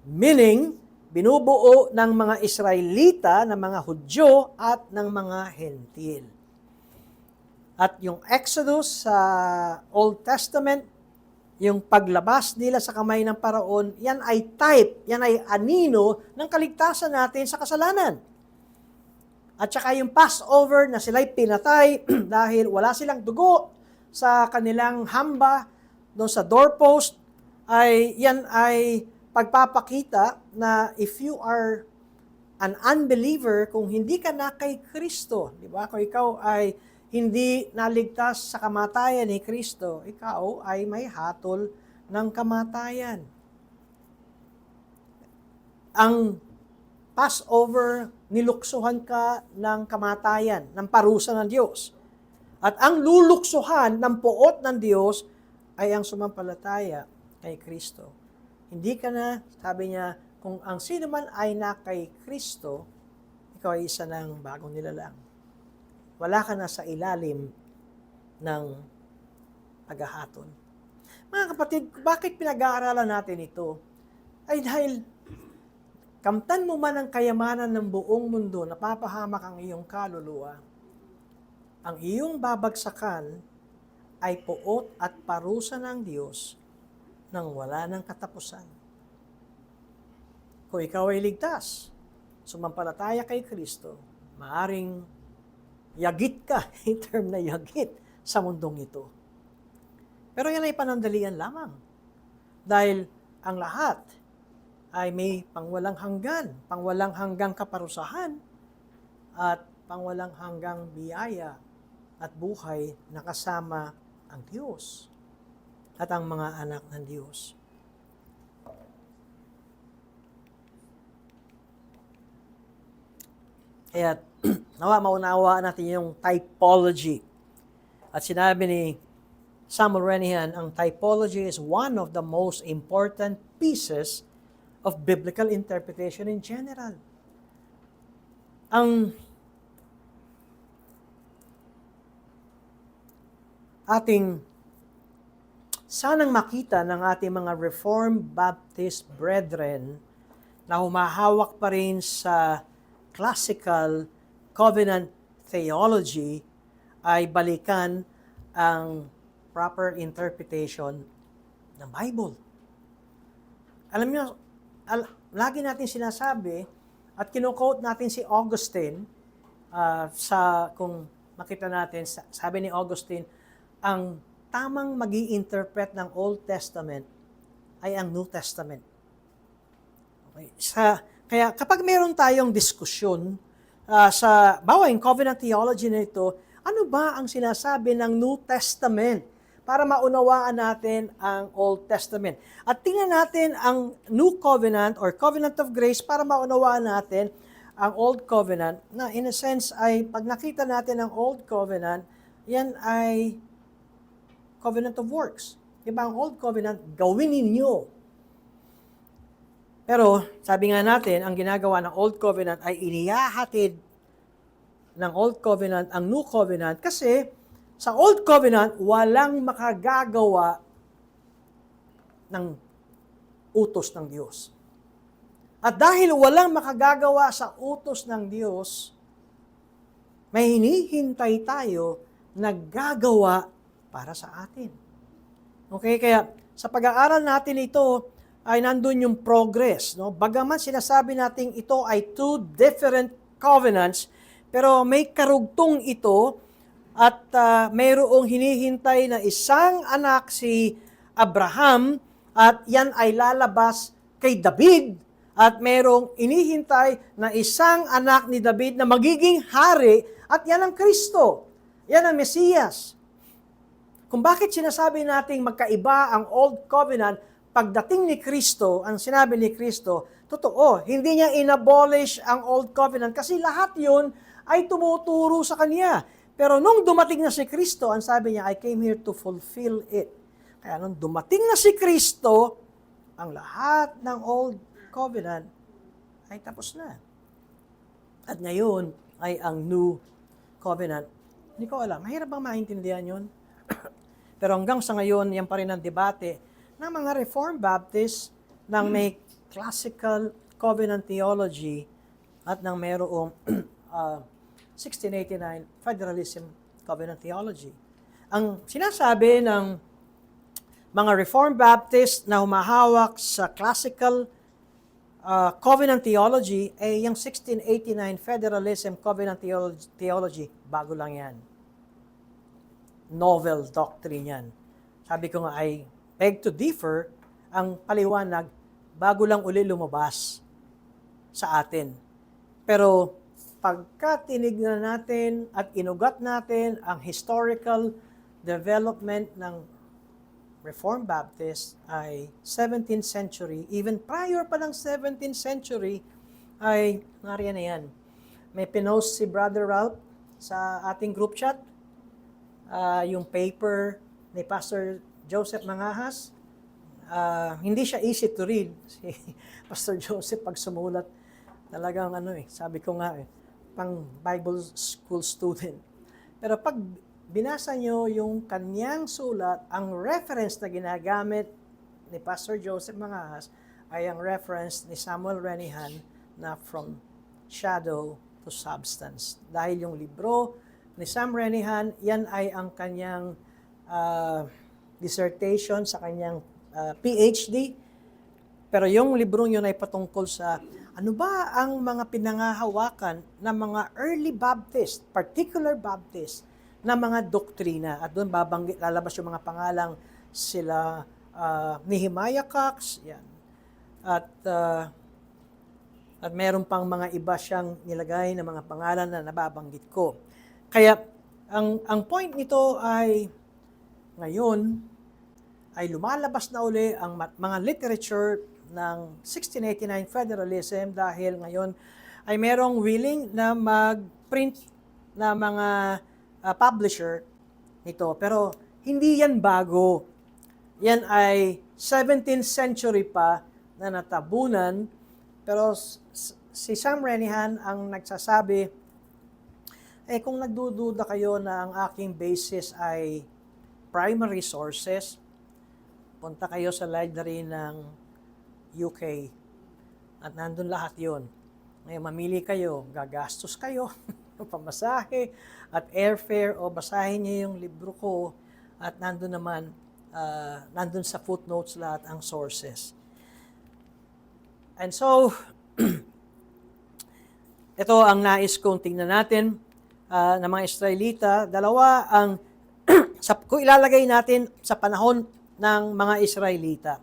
Meaning, binubuo ng mga Israelita, ng mga Hudyo, at ng mga Hentil. At yung Exodus sa Old Testament, yung paglabas nila sa kamay ng Paraon, yan ay type, yan ay anino ng kaligtasan natin sa kasalanan. At saka yung Passover na sila'y pinatay dahil wala silang dugo sa kanilang hamba doon sa doorpost, yan ay pagpapakita na if you are an unbeliever, kung hindi ka na kay Kristo, di ba? Kung ikaw ay hindi naligtas sa kamatayan ni Kristo, ikaw ay may hatol ng kamatayan. Ang Passover, niluksuhan ka ng kamatayan, ng parusa ng Diyos. At ang luluksuhan ng puot ng Diyos ay ang sumampalataya kay Kristo. Hindi ka na, sabi niya, kung ang sino man ay na kay Kristo, ikaw ay isa ng bagong nilalang. Wala ka na sa ilalim ng paghahaton. Mga kapatid, bakit pinag-aaralan natin ito? Ay dahil kamtan mo man ang kayamanan ng buong mundo, napapahamak ang iyong kaluluwa, ang iyong babagsakan ay puot at parusa ng Diyos nang wala ng katapusan. Kung ikaw ay ligtas, sumampalataya kay Kristo, maaring yagit ka, in term na yagit, sa mundong ito. Pero yan ay panandalian lamang. Dahil ang lahat ay may pangwalang hanggang kaparusahan, at pangwalang hanggang biyaya at buhay na kasama ang Diyos at ang mga anak ng Diyos. Kaya nawa maunawa natin yung typology. At sinabi ni Samuel Renihan, ang typology is one of the most important pieces of biblical interpretation in general. Ang ating sanang makita ng ating mga Reformed Baptist brethren na humahawak pa rin sa classical covenant theology ay balikan ang proper interpretation ng Bible. Alam niyo, lagi natin sinasabi at kino-quote natin si Augustine kung makita natin, sabi ni Augustine, ang tamang magi-interpret ng Old Testament ay ang New Testament. Okay. Kaya kapag meron tayong diskusyon bawa yung covenant theology na ito, ano ba ang sinasabi ng New Testament para maunawaan natin ang Old Testament? At tingnan natin ang New Covenant or Covenant of Grace para maunawaan natin ang Old Covenant, na in a sense ay pag nakita natin ang Old Covenant, yan ay Covenant of Works. Diba ang Old Covenant, gawin ninyo. Pero, sabi nga natin, ang ginagawa ng Old Covenant ay inihahatid ng Old Covenant ang New Covenant kasi sa Old Covenant, walang makagagawa ng utos ng Diyos. At dahil walang makagagawa sa utos ng Diyos, may hinihintay tayo na gagawa para sa atin. Okay, kaya sa pag-aaral natin ito, ay nandun yung progress. No? Bagaman sinasabi natin ito ay two different covenants, pero may karugtong ito at mayroong hinihintay na isang anak si Abraham at yan ay lalabas kay David at mayroong inihintay na isang anak ni David na magiging hari at yan ang Kristo. Yan ang Mesiyas. Kung bakit sinasabi nating magkaiba ang Old Covenant, pagdating ni Kristo, ang sinabi ni Kristo, totoo, hindi niya inabolish ang Old Covenant kasi lahat yun ay tumuturo sa Kanya. Pero nung dumating na si Kristo, ang sabi niya, I came here to fulfill it. Kaya nung dumating na si Kristo, ang lahat ng Old Covenant ay tapos na. At ngayon ay ang New Covenant. Hindi ko alam, mahirap bang maintindihan yun? Pero hanggang sa ngayon, yan pa rin ang debate ng mga Reformed Baptists ng may classical covenant theology at ng mayroong 1689 federalism covenant theology. Ang sinasabi ng mga Reformed Baptist na humahawak sa classical covenant theology ay yung 1689 Federalism Covenant Theology. Bago lang yan. Novel doctrine yan. Sabi ko nga ay beg to differ, ang paliwanag bago lang uli lumabas sa atin. Pero pagka tinignan natin at inugat natin ang historical development ng Reformed Baptist ay 17th century, even prior pa ng 17th century, ay nariyan na yan. May pinost si Brother Ralph sa ating group chat, yung paper ni Pastor Joseph Mangahas. Hindi siya easy to read. Si Pastor Joseph, pag sumulat, talagang sabi ko nga pang Bible school student. Pero pag binasa nyo yung kanyang sulat, ang reference na ginagamit ni Pastor Joseph Mangahas ay ang reference ni Samuel Renihan na From Shadow to Substance. Dahil yung libro ni Sam Renihan, yan ay ang kanyang dissertation sa kanyang PhD. Pero yung librong yun ay patungkol sa ano ba ang mga pinangahawakan ng mga early Baptist, particular Baptist, na mga doktrina. At doon lalabas yung mga pangalang sila Nehemiah Cox, yan. At meron pang mga iba siyang nilagay na mga pangalan na nababanggit ko. Kaya ang point nito ay ngayon ay lumalabas na uli ang mga literature ng 1689 Federalism dahil ngayon ay merong willing na mag-print na mga publisher nito. Pero hindi yan bago. Yan ay 17th century pa na natabunan. Pero si Sam Renihan ang nagsasabi, kung nagdududa kayo na ang aking basis ay primary sources, punta kayo sa library ng UK at nandun lahat yon. Ngayon, mamili kayo, gagastos kayo ng pamasahe at airfare o basahin niyo yung libro ko at nandun naman, nandun sa footnotes lahat ang sources. And so, ito ang nais kong tingnan natin ng mga Israelita. Dalawa ang, kung ilalagay natin sa panahon ng mga Israelita,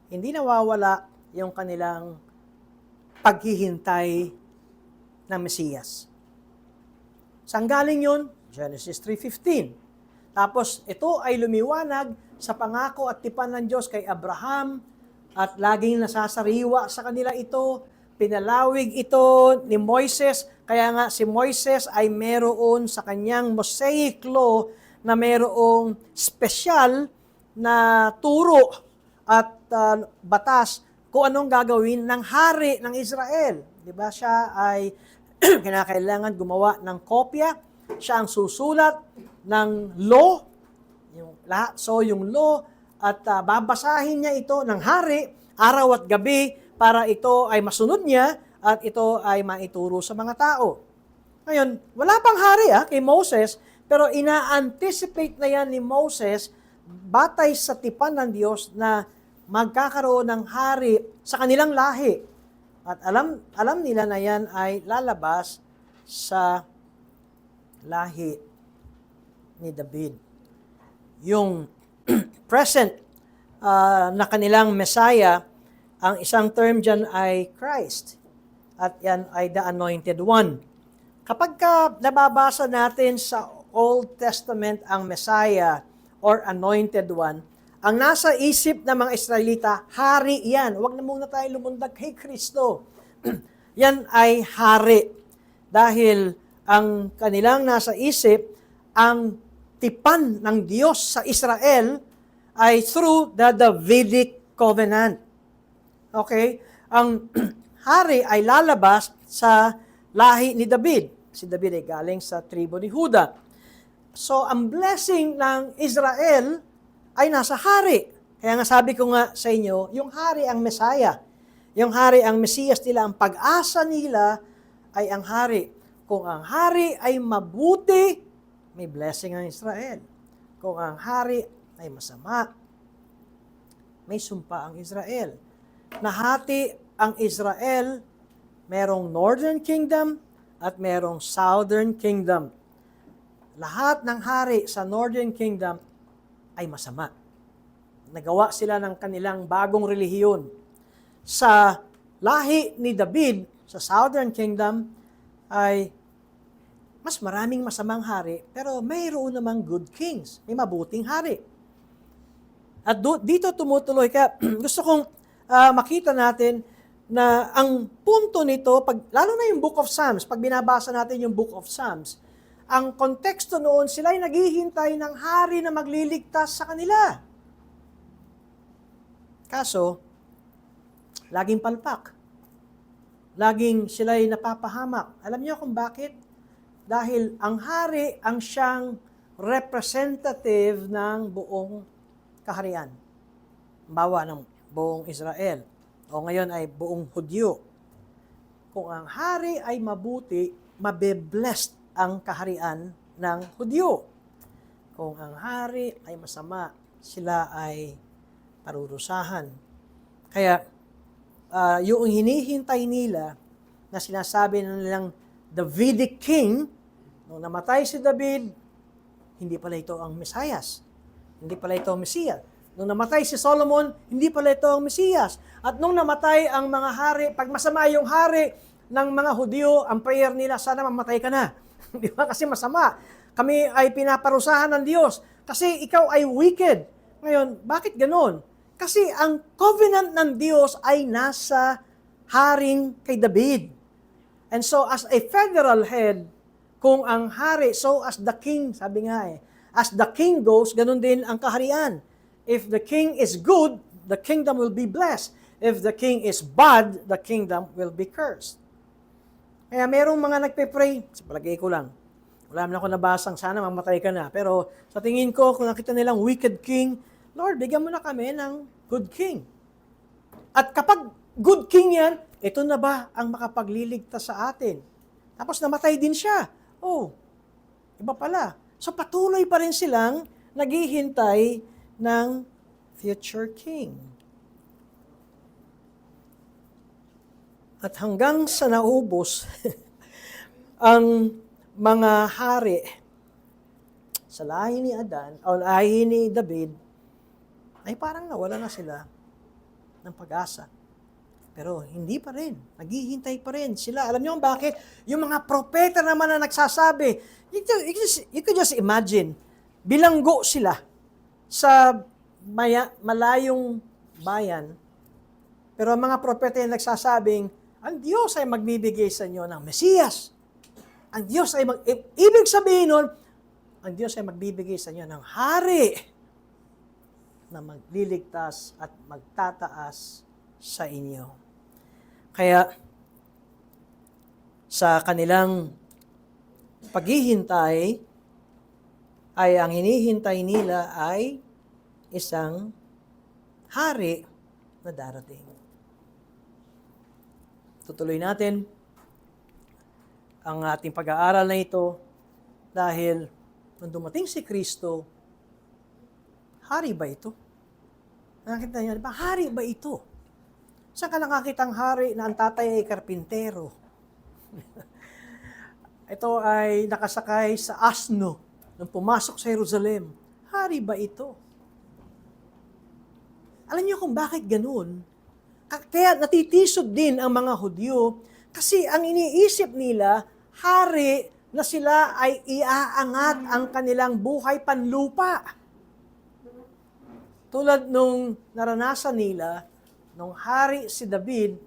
hindi nawawala yung kanilang paghihintay ng Mesiyas. Saan galing yun? Genesis 3:15. Tapos ito ay lumiwanag sa pangako at tipan ng Diyos kay Abraham at laging nasasariwa sa kanila ito. Pinalawig ito ni Moises. Kaya nga si Moises ay meron sa kanyang Mosaic law na merong special na turo at batas kung anong gagawin ng hari ng Israel. Diba? Siya ay kinakailangan gumawa ng kopya. Siya ang susulat ng law, yung lahat. So yung law at babasahin niya ito ng hari araw at gabi para ito ay masunod niya at ito ay maituro sa mga tao. Ngayon, wala pang hari kay Moses, pero ina-anticipate na yan ni Moses batay sa tipan ng Diyos na magkakaroon ng hari sa kanilang lahi. At alam nila na yan ay lalabas sa lahi ni David. Yung present na kanilang Messiah, ang isang term dyan ay Christ. At yan ay the Anointed One. Kapag nababasa natin sa Old Testament ang Messiah or Anointed One, ang nasa isip ng mga Israelita, hari yan. Huwag na muna tayo lumundag kay Kristo. Yan ay hari. Dahil ang kanilang nasa isip, ang tipan ng Diyos sa Israel ay through the Davidic covenant. Okay? Ang hari ay lalabas sa lahi ni David. Si David ay galing sa tribo ni Juda. So, ang blessing ng Israel ay nasa hari. Kaya nga sabi ko nga sa inyo, yung hari ang Messiah. Yung hari ang Mesiyas nila, ang pag-asa nila ay ang hari. Kung ang hari ay mabuti, may blessing ang Israel. Kung ang hari ay masama, may sumpa ang Israel. Nahati ang Israel, merong Northern Kingdom at merong Southern Kingdom. Lahat ng hari sa Northern Kingdom ay masama. Nagawa sila ng kanilang bagong relihiyon. Sa lahi ni David, sa Southern Kingdom, ay mas maraming masamang hari, pero mayroon namang good kings. May mabuting hari. At dito tumutuloy ka, gusto kong makita natin na ang punto nito, lalo na yung Book of Psalms, pag binabasa natin yung Book of Psalms, ang konteksto noon, sila ay naghihintay ng hari na magliligtas sa kanila. Kaso, laging palpak. Laging sila ay napapahamak. Alam niyo kung bakit? Dahil ang hari ang siyang representative ng buong kaharian. Bawa ng buong Israel. O ngayon ay buong Hudyo. Kung ang hari ay mabuti, mabe-blessed ang kaharian ng Hudyo. Kung ang hari ay masama, sila ay parurusahan. Kaya, yung hinihintay nila na sinasabi nilang Davidic king, nung namatay si David, hindi pala ito ang Mesiyas. Hindi pala ito ang Mesiyas. Nung namatay si Solomon, hindi pala ito ang Mesiyas. At nung namatay ang mga hari, pag masama yung hari ng mga Hudyo, ang prayer nila, sana mamatay ka na. Di ba? Kasi masama. Kami ay pinaparusahan ng Diyos. Kasi ikaw ay wicked. Ngayon, bakit ganun? Kasi ang covenant ng Diyos ay nasa haring kay David. And so, as a federal head, kung ang hari, so as the king, sabi nga as the king goes, ganun din ang kaharian. If the king is good, the kingdom will be blessed. If the king is bad, the kingdom will be cursed. Kaya merong mga nagpe-pray, sa palagay ko lang, wala naman ako nabasang sana mamatay ka na. Pero sa tingin ko, kung nakita nilang wicked king, Lord, bigyan mo na kami ng good king. At kapag good king yan, ito na ba ang makapagliligtas sa atin? Tapos namatay din siya. Oh, iba pala. So patuloy pa rin silang naghihintay ng future king. At hanggang sa naubos ang mga hari sa lahi ni Adan o lahi ni David, ay parang nawala na sila ng pag-asa. Pero hindi pa rin. Naghihintay pa rin sila. Alam niyo kung bakit? Yung mga propeta naman na nagsasabi, you could just imagine, bilanggo sila sa malayong bayan, pero ang mga propeta yung nagsasabing, ang Diyos ay magbibigay sa inyo ng Mesiyas. Ang Diyos ay ibig sabihin nun, ang Diyos ay magbibigay sa inyo ng hari na magliligtas at magtataas sa inyo. Kaya, sa kanilang paghihintay, ay ang hinihintay nila ay isang hari na darating. Tutuloy natin ang ating pag-aaral na ito dahil nung dumating si Kristo, hari ba ito? Nakita niyo, ba, hari ba ito? Saan ka nakakitang hari na ang tatay ay karpintero? Ito ay nakasakay sa asno nung pumasok sa Jerusalem. Hari ba ito? Alam niyo kung bakit ganun? Kaya natitisod din ang mga Hudyo kasi ang iniisip nila, hari na sila ay iaangat ang kanilang buhay panlupa. Tulad nung naranasan nila, nung hari si David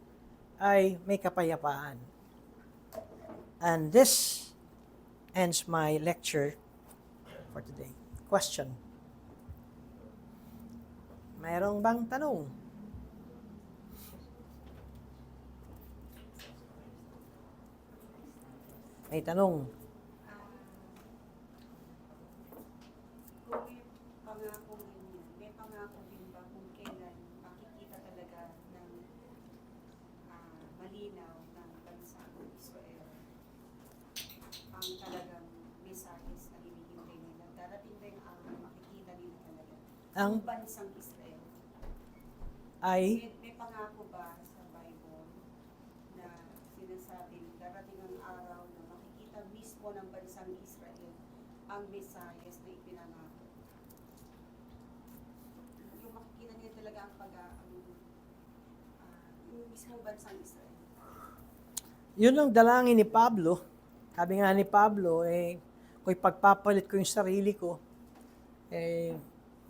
ay may kapayapaan. And this ends my lecture for today. Question. Mayroong bang tanong? May tanong. Kung may pangako ganyan, may pangako din ba kung kailan makikita talaga ng malinaw ng bansa ng Israel ang talagang mensahes na hinihintay ang bansang Israel. ay May pangako ba sa Bible na sinasabing darating ang araw na makikita mismo ng bansang Israel ang Mesiyas na ipinangako? Yung makikita niya talaga yung mismong bansang Israel. yun ang dalangin ni Pablo. Sabi nga ni Pablo, kung pagpapalit ko yung sarili ko,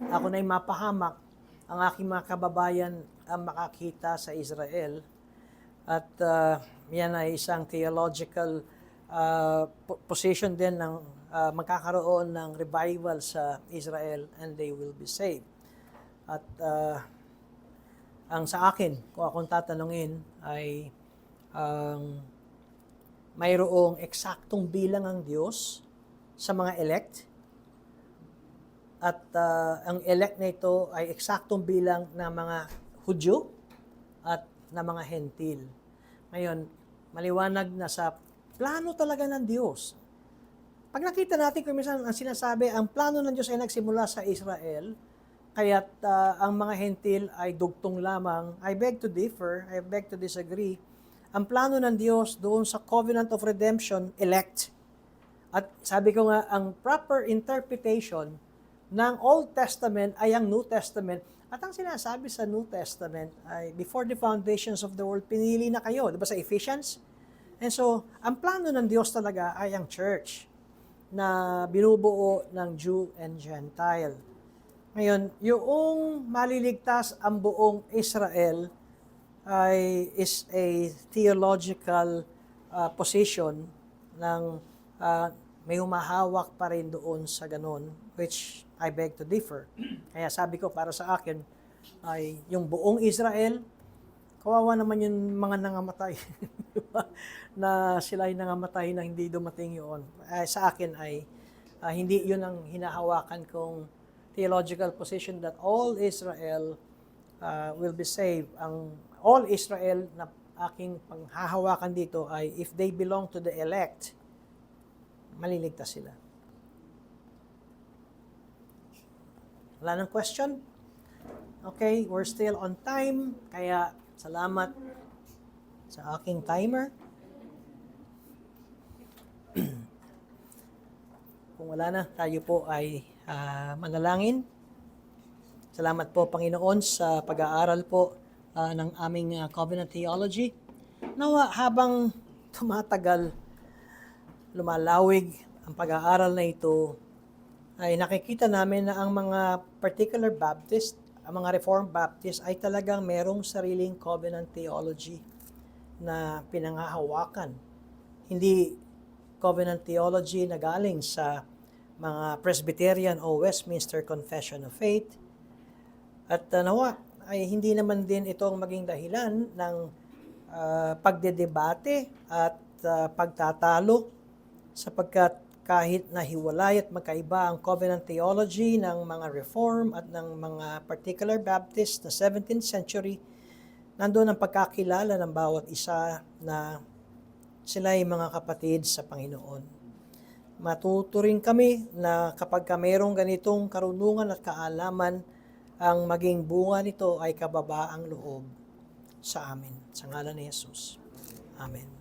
ako na'y mapahamak, ang aking mga kababayan ang makakita sa Israel. At yan ay isang theological position din ng magkakaroon ng revival sa Israel and they will be saved. At ang sa akin, kung akong tatanungin, ay mayroong eksaktong bilang ang Diyos sa mga elect. At ang elect na ito ay eksaktong bilang ng mga Hudyo at ng mga Hentil. Ngayon, maliwanag na sa plano talaga ng Diyos. Pag nakita natin kung minsan ang sinasabi, ang plano ng Diyos ay nagsimula sa Israel, kaya't ang mga Hentil ay dugtong lamang. I beg to differ, I beg to disagree. Ang plano ng Diyos doon sa Covenant of Redemption, elect. At sabi ko nga, ang proper interpretation ng Old Testament ay ang New Testament. At ang sinasabi sa New Testament ay, before the foundations of the world, pinili na kayo. Diba sa Ephesians? And so, ang plano ng Diyos talaga ay ang church na binubuo ng Jew and Gentile. Ngayon, yung maliligtas ang buong Israel is a theological position ng may humahawak pa rin doon sa ganun, which I beg to differ. Kaya sabi ko, para sa akin, ay yung buong Israel, kawawa naman yung mga nangamatay. Na sila ay nangamatay na hindi dumating yun. Sa akin ay hindi yun ang hinahawakan kong theological position that all Israel will be saved. Ang all Israel na aking panghahawakan dito ay if they belong to the elect, maliligtas sila. Wala nang question? Okay, we're still on time, kaya salamat sa aking timer. Kung wala na, tayo po ay manalangin. Salamat po, Panginoon, sa pag-aaral po ng aming covenant theology. Nawa, habang tumatagal, lumalawig ang pag-aaral na ito, ay nakikita namin na ang mga particular Baptist, ang mga Reformed Baptist ay talagang merong sariling covenant theology na pinanghahawakan. Hindi covenant theology na galing sa mga Presbyterian o Westminster Confession of Faith. At nawa, ay hindi naman din itong maging dahilan ng pagdedebate at pagtatalo, sapagkat kahit nahiwalay at magkaiba ang covenant theology ng mga Reform at ng mga particular Baptist na 17th century, nandoon ang pagkakilala ng bawat isa na sila ay mga kapatid sa Panginoon. Matuto rin kami na kapag mayroong ganitong karunungan at kaalaman, ang maging bunga nito ay kababaang loob sa amin. Sa ngalan ni Jesus. Amen.